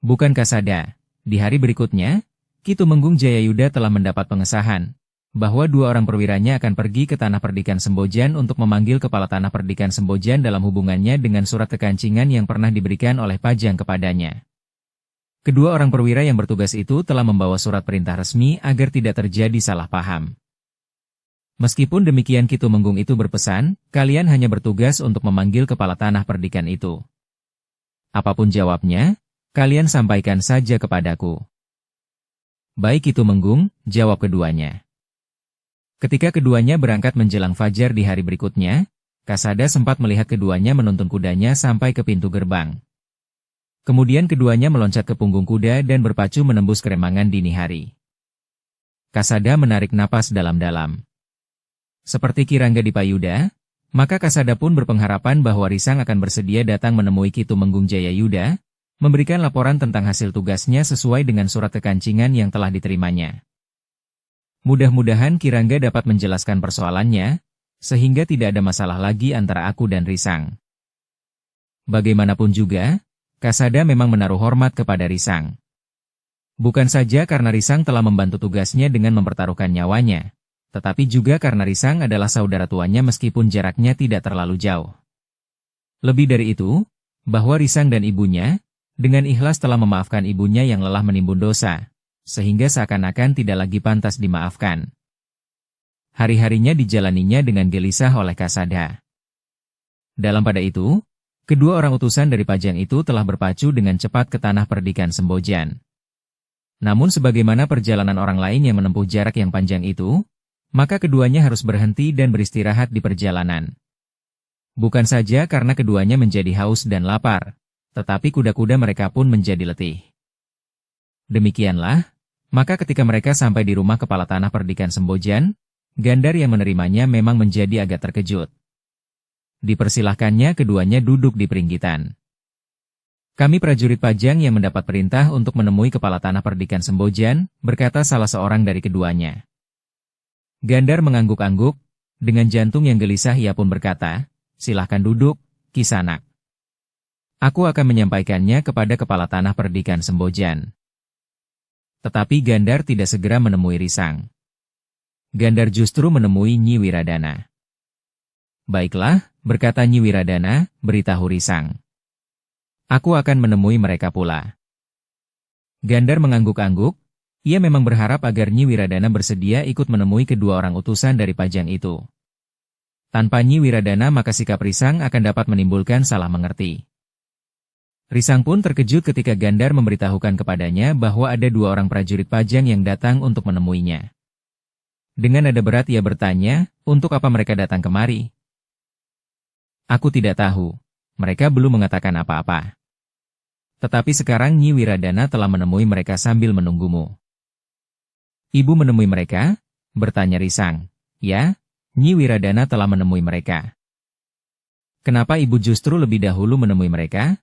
Bukan Kasada, di hari berikutnya, Ki Tumenggung Jayayuda telah mendapat pengesahan, bahwa 2 orang perwiranya akan pergi ke Tanah Perdikan Sembojan untuk memanggil Kepala Tanah Perdikan Sembojan dalam hubungannya dengan surat kekancingan yang pernah diberikan oleh Pajang kepadanya. Kedua orang perwira yang bertugas itu telah membawa surat perintah resmi agar tidak terjadi salah paham. Meskipun demikian Ki Tumenggung itu berpesan, kalian hanya bertugas untuk memanggil Kepala Tanah Perdikan itu. Apapun jawabnya, kalian sampaikan saja kepadaku. Baik Ki Tumenggung, jawab keduanya. Ketika keduanya berangkat menjelang fajar di hari berikutnya, Kasada sempat melihat keduanya menuntun kudanya sampai ke pintu gerbang. Kemudian keduanya meloncat ke punggung kuda dan berpacu menembus keremangan dini hari. Kasada menarik napas dalam-dalam. Seperti Kirangga Dipayuda, maka Kasada pun berpengharapan bahwa Risang akan bersedia datang menemui Ki Tumenggung Jayayuda, memberikan laporan tentang hasil tugasnya sesuai dengan surat kekancingan yang telah diterimanya. Mudah-mudahan Kirangga dapat menjelaskan persoalannya, sehingga tidak ada masalah lagi antara aku dan Risang. Bagaimanapun juga, Kasada memang menaruh hormat kepada Risang. Bukan saja karena Risang telah membantu tugasnya dengan mempertaruhkan nyawanya, tetapi juga karena Risang adalah saudara tuanya meskipun jaraknya tidak terlalu jauh. Lebih dari itu, bahwa Risang dan ibunya, dengan ikhlas telah memaafkan ibunya yang lelah menimbun dosa, sehingga seakan-akan tidak lagi pantas dimaafkan. Hari-harinya dijalaninya dengan gelisah oleh Kasada. Dalam pada itu, Kedua orang utusan dari Pajang itu telah berpacu dengan cepat ke tanah perdikan Sembojan. Namun sebagaimana perjalanan orang lain yang menempuh jarak yang panjang itu, maka keduanya harus berhenti dan beristirahat di perjalanan. Bukan saja karena keduanya menjadi haus dan lapar, tetapi kuda-kuda mereka pun menjadi letih. Demikianlah, maka ketika mereka sampai di rumah kepala tanah perdikan Sembojan, Gandar yang menerimanya memang menjadi agak terkejut. Dipersilahkannya keduanya duduk di peringgitan. Kami prajurit Pajang yang mendapat perintah untuk menemui kepala tanah perdikan Sembojan, berkata salah seorang dari keduanya. Gandar mengangguk-angguk, dengan jantung yang gelisah ia pun berkata, "Silahkan duduk, Kisanak. Aku akan menyampaikannya kepada kepala tanah perdikan Sembojan." Tetapi Gandar tidak segera menemui Risang. Gandar justru menemui Nyi Wiradana. "Baiklah," berkata Nyi Wiradana, "beritahu Risang. Aku akan menemui mereka pula." Gandar mengangguk-angguk, ia memang berharap agar Nyi Wiradana bersedia ikut menemui kedua orang utusan dari Pajang itu. Tanpa Nyi Wiradana maka sikap Risang akan dapat menimbulkan salah mengerti. Risang pun terkejut ketika Gandar memberitahukan kepadanya bahwa ada dua orang prajurit Pajang yang datang untuk menemuinya. Dengan nada berat ia bertanya, "Untuk apa mereka datang kemari?" "Aku tidak tahu. Mereka belum mengatakan apa-apa. Tetapi sekarang Nyi Wiradana telah menemui mereka sambil menunggumu." "Ibu menemui mereka?" bertanya Risang. "Ya, Nyi Wiradana telah menemui mereka." "Kenapa ibu justru lebih dahulu menemui mereka?"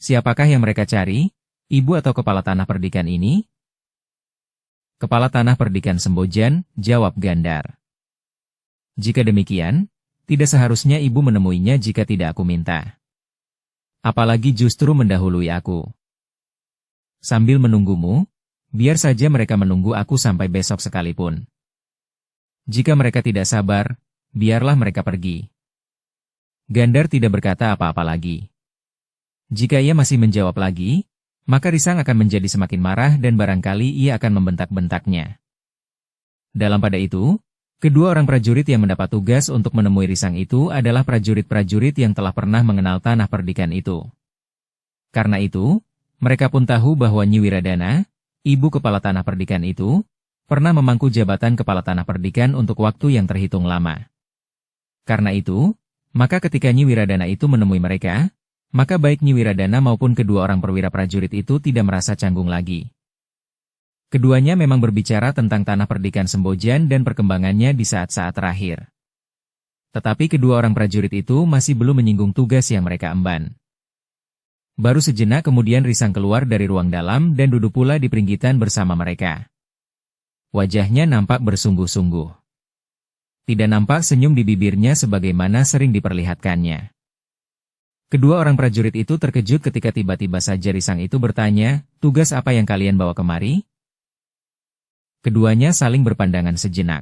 "Siapakah yang mereka cari? Ibu atau kepala tanah perdikan ini?" "Kepala tanah perdikan Sembojan," jawab Gandar. "Jika demikian, tidak seharusnya ibu menemuinya jika tidak aku minta. Apalagi justru mendahului aku. Sambil menunggumu, biar saja mereka menunggu aku sampai besok sekalipun. Jika mereka tidak sabar, biarlah mereka pergi." Gandar tidak berkata apa-apa lagi. Jika ia masih menjawab lagi, maka Risang akan menjadi semakin marah dan barangkali ia akan membentak-bentaknya. Dalam pada itu, kedua orang prajurit yang mendapat tugas untuk menemui Risang itu adalah prajurit-prajurit yang telah pernah mengenal tanah perdikan itu. Karena itu, mereka pun tahu bahwa Nyi Wiradana, ibu kepala tanah perdikan itu, pernah memangku jabatan kepala tanah perdikan untuk waktu yang terhitung lama. Karena itu, maka ketika Nyi Wiradana itu menemui mereka, maka baik Nyi Wiradana maupun kedua orang perwira prajurit itu tidak merasa canggung lagi. Keduanya memang berbicara tentang tanah perdikan Sembojan dan perkembangannya di saat-saat terakhir. Tetapi kedua orang prajurit itu masih belum menyinggung tugas yang mereka emban. Baru sejenak kemudian Risang keluar dari ruang dalam dan duduk pula di peringgitan bersama mereka. Wajahnya nampak bersungguh-sungguh. Tidak nampak senyum di bibirnya sebagaimana sering diperlihatkannya. Kedua orang prajurit itu terkejut ketika tiba-tiba saja Risang itu bertanya, "Tugas apa yang kalian bawa kemari?" Keduanya saling berpandangan sejenak.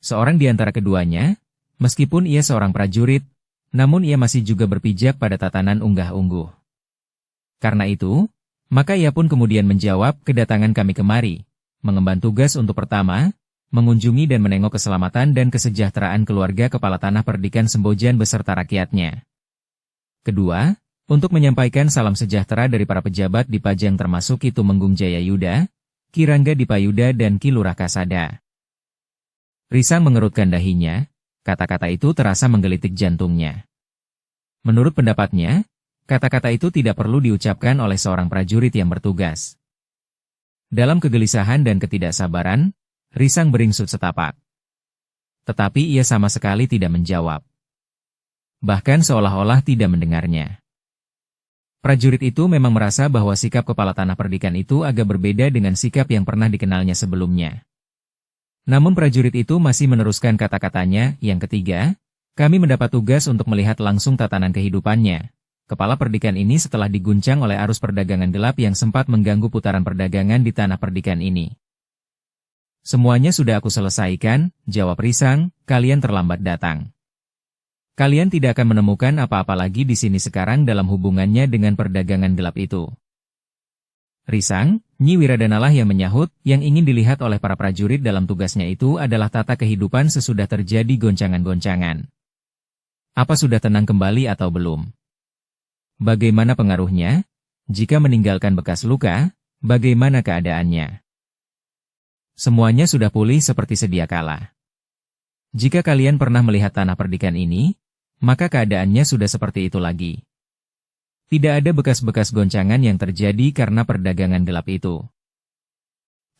Seorang di antara keduanya, meskipun ia seorang prajurit, namun ia masih juga berpijak pada tatanan unggah-ungguh. Karena itu, maka ia pun kemudian menjawab, "Kedatangan kami kemari, mengemban tugas untuk pertama, mengunjungi dan menengok keselamatan dan kesejahteraan keluarga kepala tanah perdikan Sembojan beserta rakyatnya. Kedua, untuk menyampaikan salam sejahtera dari para pejabat di Pajang termasuk Ki Tumenggung Jayayuda, Ki Rangga Dipayuda dan Ki Lurah Kasada." Risang mengerutkan dahinya, kata-kata itu terasa menggelitik jantungnya. Menurut pendapatnya, kata-kata itu tidak perlu diucapkan oleh seorang prajurit yang bertugas. Dalam kegelisahan dan ketidaksabaran, Risang beringsut setapak. Tetapi ia sama sekali tidak menjawab. Bahkan seolah-olah tidak mendengarnya. Prajurit itu memang merasa bahwa sikap kepala tanah perdikan itu agak berbeda dengan sikap yang pernah dikenalnya sebelumnya. Namun prajurit itu masih meneruskan kata-katanya. Yang ketiga, kami mendapat tugas untuk melihat langsung tatanan kehidupannya. Kepala perdikan ini setelah diguncang oleh arus perdagangan gelap yang sempat mengganggu putaran perdagangan di tanah perdikan ini. Semuanya sudah aku selesaikan, jawab Risang, kalian terlambat datang. Kalian tidak akan menemukan apa-apa lagi di sini sekarang dalam hubungannya dengan perdagangan gelap itu. Risang, Nyi Wiradanalah yang menyahut, yang ingin dilihat oleh para prajurit dalam tugasnya itu adalah tata kehidupan sesudah terjadi goncangan-goncangan. Apa sudah tenang kembali atau belum? Bagaimana pengaruhnya? Jika meninggalkan bekas luka, bagaimana keadaannya? Semuanya sudah pulih seperti sedia kala. Jika kalian pernah melihat tanah perdikan ini, maka keadaannya sudah seperti itu lagi. Tidak ada bekas-bekas goncangan yang terjadi karena perdagangan gelap itu.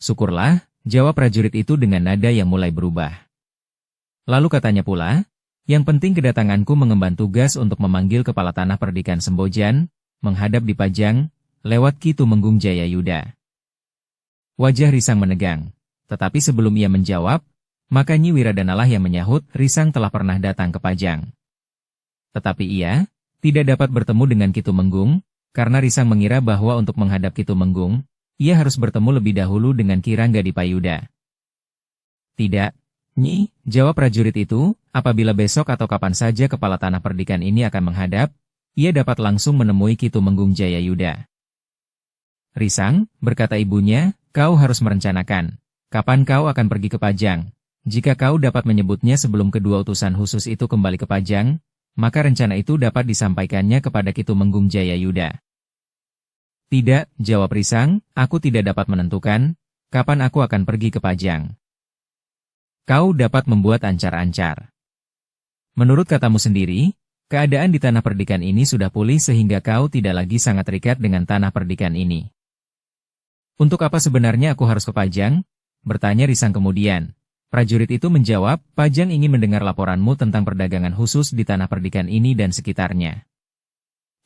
Syukurlah, jawab prajurit itu dengan nada yang mulai berubah. Lalu katanya pula, yang penting kedatanganku mengemban tugas untuk memanggil kepala tanah perdikan Sembojan, menghadap di Pajang, lewat Ki Tumenggung Jayayuda. Wajah Risang menegang, tetapi sebelum ia menjawab, maka Nyi Wiradanalah yang menyahut, Risang telah pernah datang ke Pajang. Tetapi ia tidak dapat bertemu dengan Ki Tumenggung, karena Risang mengira bahwa untuk menghadap Ki Tumenggung, ia harus bertemu lebih dahulu dengan Ki Rangga di Payuda. Tidak, Nyi, jawab prajurit itu, apabila besok atau kapan saja kepala tanah perdikan ini akan menghadap, ia dapat langsung menemui Ki Tumenggung Jayayuda. Risang, berkata ibunya, kau harus merencanakan, kapan kau akan pergi ke Pajang. Jika kau dapat menyebutnya sebelum kedua utusan khusus itu kembali ke Pajang, maka rencana itu dapat disampaikannya kepada Ki Tumenggung Jayayuda. Tidak, jawab Risang, aku tidak dapat menentukan, kapan aku akan pergi ke Pajang. Kau dapat membuat ancar-ancar. Menurut katamu sendiri, keadaan di tanah perdikan ini sudah pulih sehingga kau tidak lagi sangat terikat dengan tanah perdikan ini. Untuk apa sebenarnya aku harus ke Pajang? Bertanya Risang kemudian. Prajurit itu menjawab, Pajang ingin mendengar laporanmu tentang perdagangan khusus di tanah perdikan ini dan sekitarnya.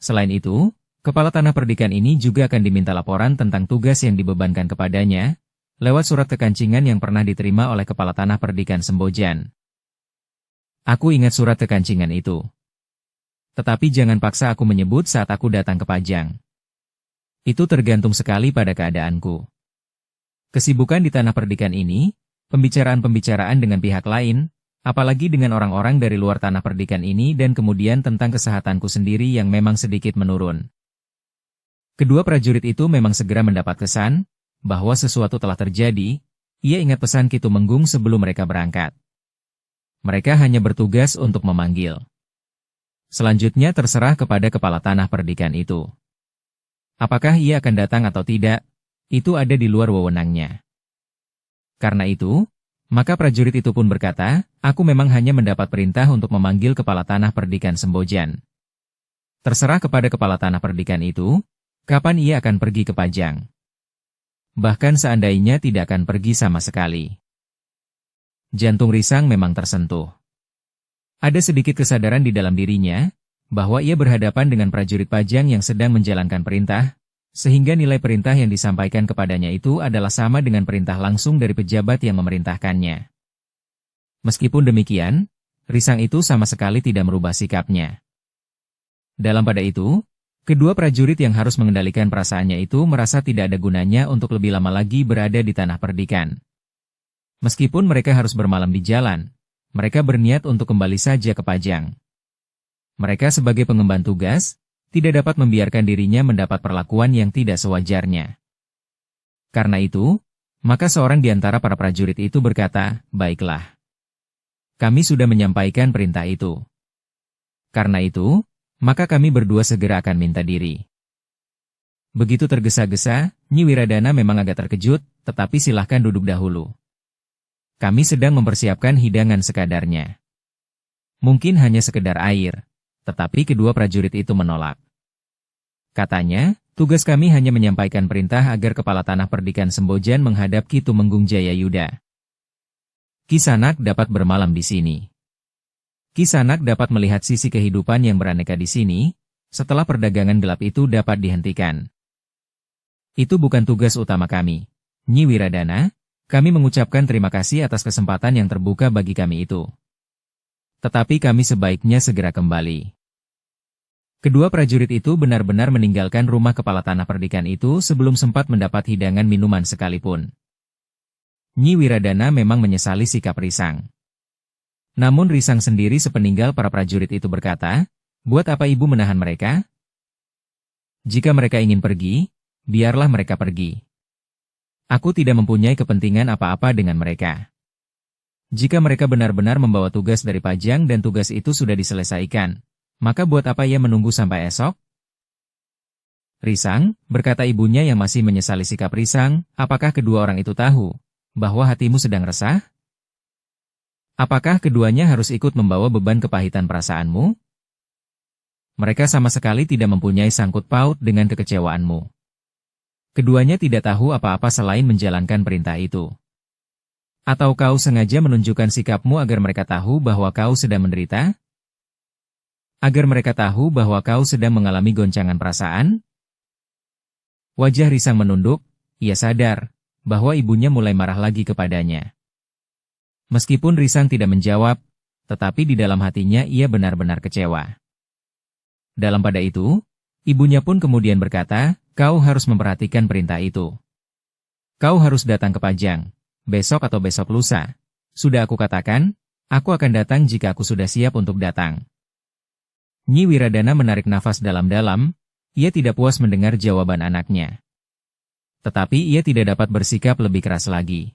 Selain itu, kepala tanah perdikan ini juga akan diminta laporan tentang tugas yang dibebankan kepadanya, lewat surat kekancingan yang pernah diterima oleh kepala tanah perdikan Sembojan. Aku ingat surat kekancingan itu. Tetapi jangan paksa aku menyebut saat aku datang ke Pajang. Itu tergantung sekali pada keadaanku. Kesibukan di tanah perdikan ini, pembicaraan-pembicaraan dengan pihak lain, apalagi dengan orang-orang dari luar tanah perdikan ini dan kemudian tentang kesehatanku sendiri yang memang sedikit menurun. Kedua prajurit itu memang segera mendapat kesan, bahwa sesuatu telah terjadi, ia ingat pesan Ki Tumenggung sebelum mereka berangkat. Mereka hanya bertugas untuk memanggil. Selanjutnya terserah kepada kepala tanah perdikan itu. Apakah ia akan datang atau tidak, itu ada di luar wewenangnya. Karena itu, maka prajurit itu pun berkata, aku memang hanya mendapat perintah untuk memanggil kepala tanah perdikan Sembojan. Terserah kepada kepala tanah perdikan itu, kapan ia akan pergi ke Pajang. Bahkan seandainya tidak akan pergi sama sekali. Jantung Risang memang tersentuh. Ada sedikit kesadaran di dalam dirinya, bahwa ia berhadapan dengan prajurit Pajang yang sedang menjalankan perintah, sehingga nilai perintah yang disampaikan kepadanya itu adalah sama dengan perintah langsung dari pejabat yang memerintahkannya. Meskipun demikian, Risang itu sama sekali tidak merubah sikapnya. Dalam pada itu, kedua prajurit yang harus mengendalikan perasaannya itu merasa tidak ada gunanya untuk lebih lama lagi berada di tanah perdikan. Meskipun mereka harus bermalam di jalan, mereka berniat untuk kembali saja ke Pajang. Mereka sebagai pengemban tugas, tidak dapat membiarkan dirinya mendapat perlakuan yang tidak sewajarnya. Karena itu, maka seorang di antara para prajurit itu berkata, baiklah. Kami sudah menyampaikan perintah itu. Karena itu, maka kami berdua segera akan minta diri. Begitu tergesa-gesa, Nyi Wiradana memang agak terkejut, tetapi silahkan duduk dahulu. Kami sedang mempersiapkan hidangan sekadarnya. Mungkin hanya sekedar air. Tetapi kedua prajurit itu menolak. Katanya, tugas kami hanya menyampaikan perintah agar kepala tanah perdikan Sembojan menghadap Ki Tumenggung Jayayuda. Ki Sanak dapat bermalam di sini. Ki Sanak dapat melihat sisi kehidupan yang beraneka di sini, setelah perdagangan gelap itu dapat dihentikan. Itu bukan tugas utama kami. Nyi Wiradana, kami mengucapkan terima kasih atas kesempatan yang terbuka bagi kami itu. Tetapi kami sebaiknya segera kembali. Kedua prajurit itu benar-benar meninggalkan rumah kepala tanah perdikan itu sebelum sempat mendapat hidangan minuman sekalipun. Nyi Wiradana memang menyesali sikap Risang. Namun Risang sendiri sepeninggal para prajurit itu berkata, buat apa ibu menahan mereka? Jika mereka ingin pergi, biarlah mereka pergi. Aku tidak mempunyai kepentingan apa-apa dengan mereka. Jika mereka benar-benar membawa tugas dari Pajang dan tugas itu sudah diselesaikan, maka buat apa ia menunggu sampai esok? Risang, berkata ibunya yang masih menyesali sikap Risang, apakah kedua orang itu tahu bahwa hatimu sedang resah? Apakah keduanya harus ikut membawa beban kepahitan perasaanmu? Mereka sama sekali tidak mempunyai sangkut paut dengan kekecewaanmu. Keduanya tidak tahu apa-apa selain menjalankan perintah itu. Atau kau sengaja menunjukkan sikapmu agar mereka tahu bahwa kau sedang menderita? Agar mereka tahu bahwa kau sedang mengalami goncangan perasaan? Wajah Risang menunduk, ia sadar bahwa ibunya mulai marah lagi kepadanya. Meskipun Risang tidak menjawab, tetapi di dalam hatinya ia benar-benar kecewa. Dalam pada itu, ibunya pun kemudian berkata, kau harus memperhatikan perintah itu. Kau harus datang ke Pajang. Besok atau besok lusa. Sudah aku katakan, aku akan datang jika aku sudah siap untuk datang. Nyi Wiradana menarik nafas dalam-dalam, ia tidak puas mendengar jawaban anaknya. Tetapi ia tidak dapat bersikap lebih keras lagi.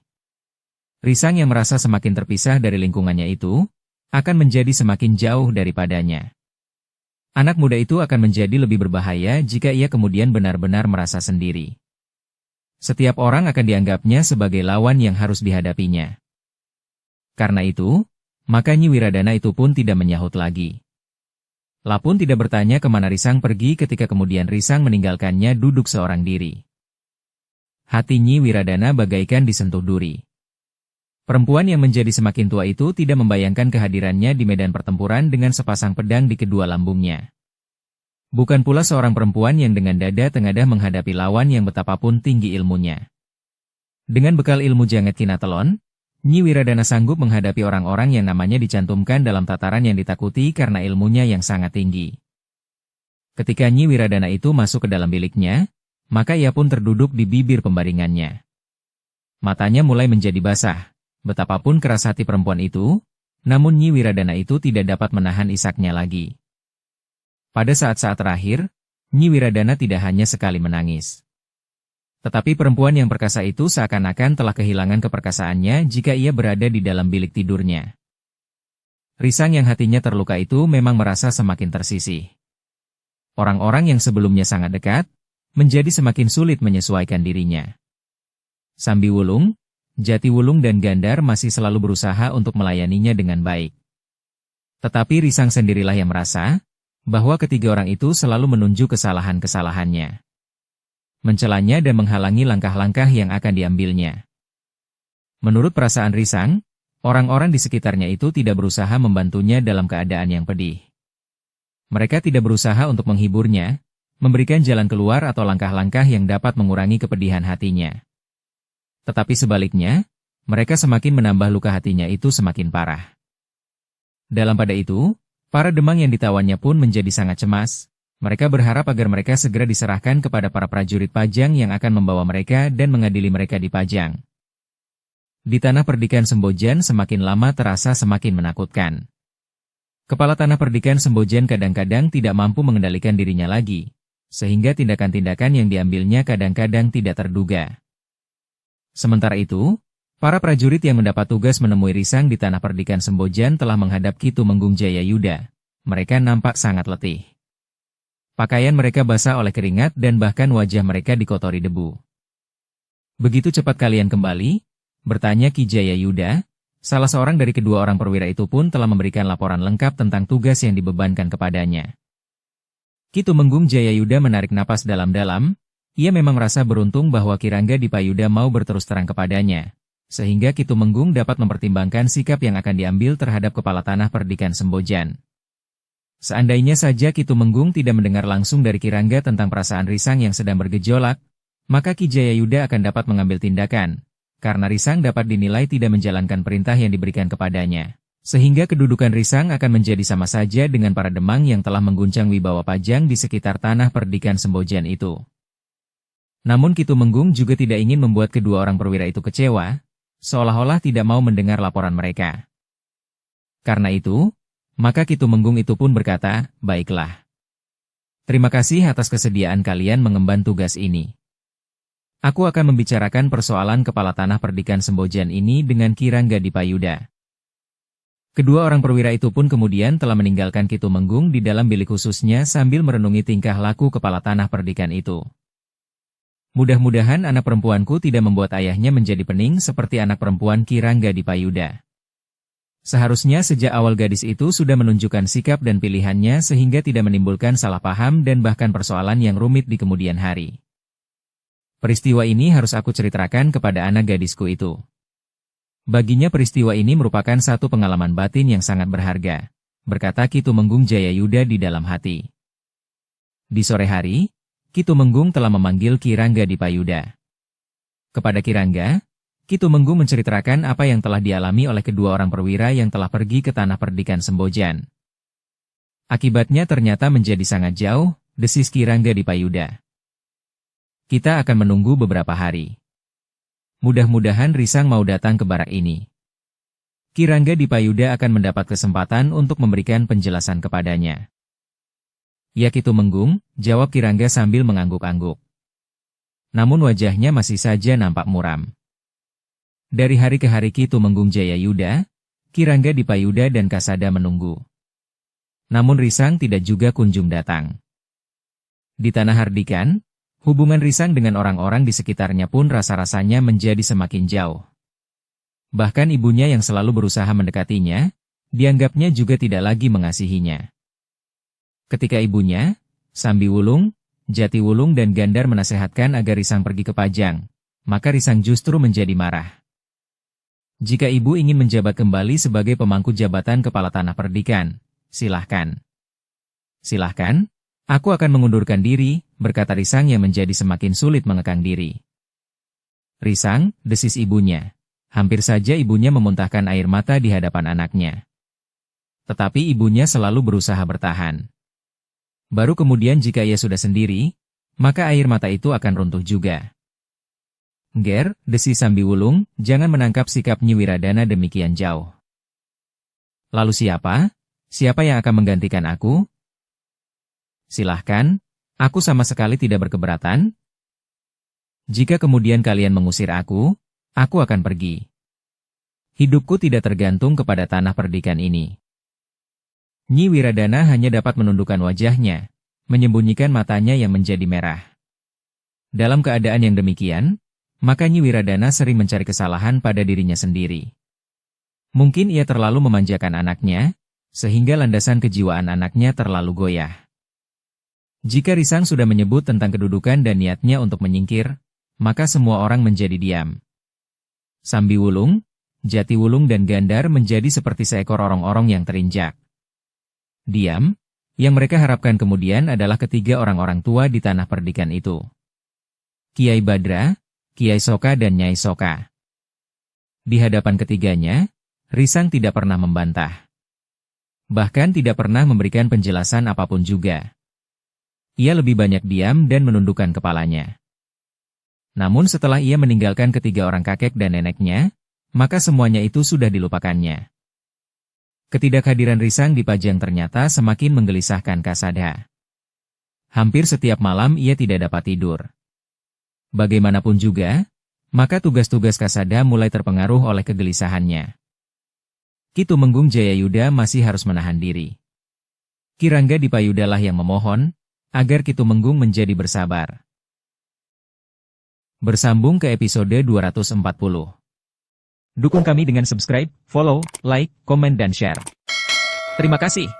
Risang yang merasa semakin terpisah dari lingkungannya itu, akan menjadi semakin jauh daripadanya. Anak muda itu akan menjadi lebih berbahaya jika ia kemudian benar-benar merasa sendiri. Setiap orang akan dianggapnya sebagai lawan yang harus dihadapinya. Karena itu, maka Nyi Wiradana itu pun tidak menyahut lagi. Lapun tidak bertanya kemana Risang pergi ketika kemudian Risang meninggalkannya duduk seorang diri. Hati Nyi Wiradana bagaikan disentuh duri. Perempuan yang menjadi semakin tua itu tidak membayangkan kehadirannya di medan pertempuran dengan sepasang pedang di kedua lambungnya. Bukan pula seorang perempuan yang dengan dada tengadah menghadapi lawan yang betapapun tinggi ilmunya. Dengan bekal ilmu Janget Kinatelon, Nyi Wiradana sanggup menghadapi orang-orang yang namanya dicantumkan dalam tataran yang ditakuti karena ilmunya yang sangat tinggi. Ketika Nyi Wiradana itu masuk ke dalam biliknya, maka ia pun terduduk di bibir pembaringannya. Matanya mulai menjadi basah. Betapapun keras hati perempuan itu, namun Nyi Wiradana itu tidak dapat menahan isaknya lagi. Pada saat-saat terakhir, Nyi Wiradana tidak hanya sekali menangis. Tetapi perempuan yang perkasa itu seakan-akan telah kehilangan keperkasaannya jika ia berada di dalam bilik tidurnya. Risang yang hatinya terluka itu memang merasa semakin tersisih. Orang-orang yang sebelumnya sangat dekat, menjadi semakin sulit menyesuaikan dirinya. Sambi Wulung, Jati Wulung dan Gandar masih selalu berusaha untuk melayaninya dengan baik. Tetapi Risang sendirilah yang merasa bahwa ketiga orang itu selalu menunjuk kesalahan-kesalahannya, mencelanya dan menghalangi langkah-langkah yang akan diambilnya. Menurut perasaan Risang, orang-orang di sekitarnya itu tidak berusaha membantunya dalam keadaan yang pedih. Mereka tidak berusaha untuk menghiburnya, memberikan jalan keluar atau langkah-langkah yang dapat mengurangi kepedihan hatinya. Tetapi sebaliknya, mereka semakin menambah luka hatinya itu semakin parah. Dalam pada itu, para demang yang ditawannya pun menjadi sangat cemas. Mereka berharap agar mereka segera diserahkan kepada para prajurit Pajang yang akan membawa mereka dan mengadili mereka di Pajang. Di tanah perdikan Sembojan semakin lama terasa semakin menakutkan. Kepala tanah perdikan Sembojan kadang-kadang tidak mampu mengendalikan dirinya lagi, sehingga tindakan-tindakan yang diambilnya kadang-kadang tidak terduga. Sementara itu, para prajurit yang mendapat tugas menemui Risang di tanah perdikan Sembojan telah menghadap Ki Tumenggung Jayayuda. Mereka nampak sangat letih. Pakaian mereka basah oleh keringat dan bahkan wajah mereka dikotori debu. Begitu cepat kalian kembali? Bertanya Ki Jayayuda. Salah seorang dari kedua orang perwira itu pun telah memberikan laporan lengkap tentang tugas yang dibebankan kepadanya. Ki Tumenggung Jayayuda menarik napas dalam-dalam. Ia memang merasa beruntung bahwa Kirangga Dipayuda mau berterus terang kepadanya, sehingga Ki Tumenggung dapat mempertimbangkan sikap yang akan diambil terhadap kepala tanah perdikan Sembojan. Seandainya saja Ki Tumenggung tidak mendengar langsung dari Kirangga tentang perasaan Risang yang sedang bergejolak, maka Ki Jayayuda akan dapat mengambil tindakan, karena Risang dapat dinilai tidak menjalankan perintah yang diberikan kepadanya. Sehingga kedudukan Risang akan menjadi sama saja dengan para demang yang telah mengguncang wibawa Pajang di sekitar tanah perdikan Sembojan itu. Namun Ki Tumenggung juga tidak ingin membuat kedua orang perwira itu kecewa, seolah-olah tidak mau mendengar laporan mereka. Karena itu, maka Ki Tumenggung itu pun berkata, baiklah. Terima kasih atas kesediaan kalian mengemban tugas ini. Aku akan membicarakan persoalan kepala tanah perdikan Sembojan ini dengan Kirangga Dipayuda. Kedua orang perwira itu pun kemudian telah meninggalkan Ki Tumenggung di dalam bilik khususnya sambil merenungi tingkah laku kepala tanah perdikan itu. Mudah-mudahan anak perempuanku tidak membuat ayahnya menjadi pening seperti anak perempuan Ki Rangga Dipayuda. Seharusnya sejak awal gadis itu sudah menunjukkan sikap dan pilihannya sehingga tidak menimbulkan salah paham dan bahkan persoalan yang rumit di kemudian hari. Peristiwa ini harus aku ceritakan kepada anak gadisku itu. Baginya peristiwa ini merupakan satu pengalaman batin yang sangat berharga, berkata Ki Tumenggung Jayayuda di dalam hati. Di sore hari, Ki Tumenggung telah memanggil Ki Rangga Dipayuda. Kepada Ki Rangga, Ki Tumenggung menceritakan apa yang telah dialami oleh kedua orang perwira yang telah pergi ke tanah perdikan Sembojan. Akibatnya ternyata menjadi sangat jauh, desis Ki Rangga Dipayuda. Kita akan menunggu beberapa hari. Mudah-mudahan Risang mau datang ke barak ini. Ki Rangga Dipayuda akan mendapat kesempatan untuk memberikan penjelasan kepadanya. Ya Ki Tumenggung, jawab Ki Rangga sambil mengangguk-angguk. Namun wajahnya masih saja nampak muram. Dari hari ke hari Ki Tumenggung Jayayuda, Ki Rangga Dipayuda dan Kasada menunggu. Namun Risang tidak juga kunjung datang. Di tanah Hardikan, hubungan Risang dengan orang-orang di sekitarnya pun rasa-rasanya menjadi semakin jauh. Bahkan ibunya yang selalu berusaha mendekatinya, dianggapnya juga tidak lagi mengasihinya. Ketika ibunya, Sambi Wulung, Jati Wulung dan Gandar menasehatkan agar Risang pergi ke Pajang, maka Risang justru menjadi marah. Jika ibu ingin menjabat kembali sebagai pemangku jabatan kepala tanah perdikan, silahkan. Silahkan. Aku akan mengundurkan diri, berkata Risang yang menjadi semakin sulit mengekang diri. Risang, desis ibunya. Hampir saja ibunya memuntahkan air mata di hadapan anaknya. Tetapi ibunya selalu berusaha bertahan. Baru kemudian jika ia sudah sendiri, maka air mata itu akan runtuh juga. Ger, desis Sambi Wulung, jangan menangkap sikap Nyi Wiradana demikian jauh. Lalu siapa? Siapa yang akan menggantikan aku? Silahkan, aku sama sekali tidak berkeberatan. Jika kemudian kalian mengusir aku akan pergi. Hidupku tidak tergantung kepada tanah perdikan ini. Nyi Wiradana hanya dapat menundukkan wajahnya, menyembunyikan matanya yang menjadi merah. Dalam keadaan yang demikian, maka Nyi Wiradana sering mencari kesalahan pada dirinya sendiri. Mungkin ia terlalu memanjakan anaknya, sehingga landasan kejiwaan anaknya terlalu goyah. Jika Risang sudah menyebut tentang kedudukan dan niatnya untuk menyingkir, maka semua orang menjadi diam. Sambi Wulung, Jati Wulung dan Gandar menjadi seperti seekor orong-orong yang terinjak. Diam, yang mereka harapkan kemudian adalah ketiga orang-orang tua di tanah perdikan itu. Kiai Badra, Kiai Soka dan Nyai Soka. Di hadapan ketiganya, Risang tidak pernah membantah. Bahkan tidak pernah memberikan penjelasan apapun juga. Ia lebih banyak diam dan menundukkan kepalanya. Namun setelah ia meninggalkan ketiga orang kakek dan neneknya, maka semuanya itu sudah dilupakannya. Ketidakhadiran Risang di Pajang ternyata semakin menggelisahkan Kasada. Hampir setiap malam ia tidak dapat tidur. Bagaimanapun juga, maka tugas-tugas Kasada mulai terpengaruh oleh kegelisahannya. Ki Tumenggung Jayayuda masih harus menahan diri. Ki Rangga Dipayudalah yang memohon agar Ki Tumenggung menjadi bersabar. Bersambung ke episode 240. Dukung kami dengan subscribe, follow, like, komen dan share. Terima kasih.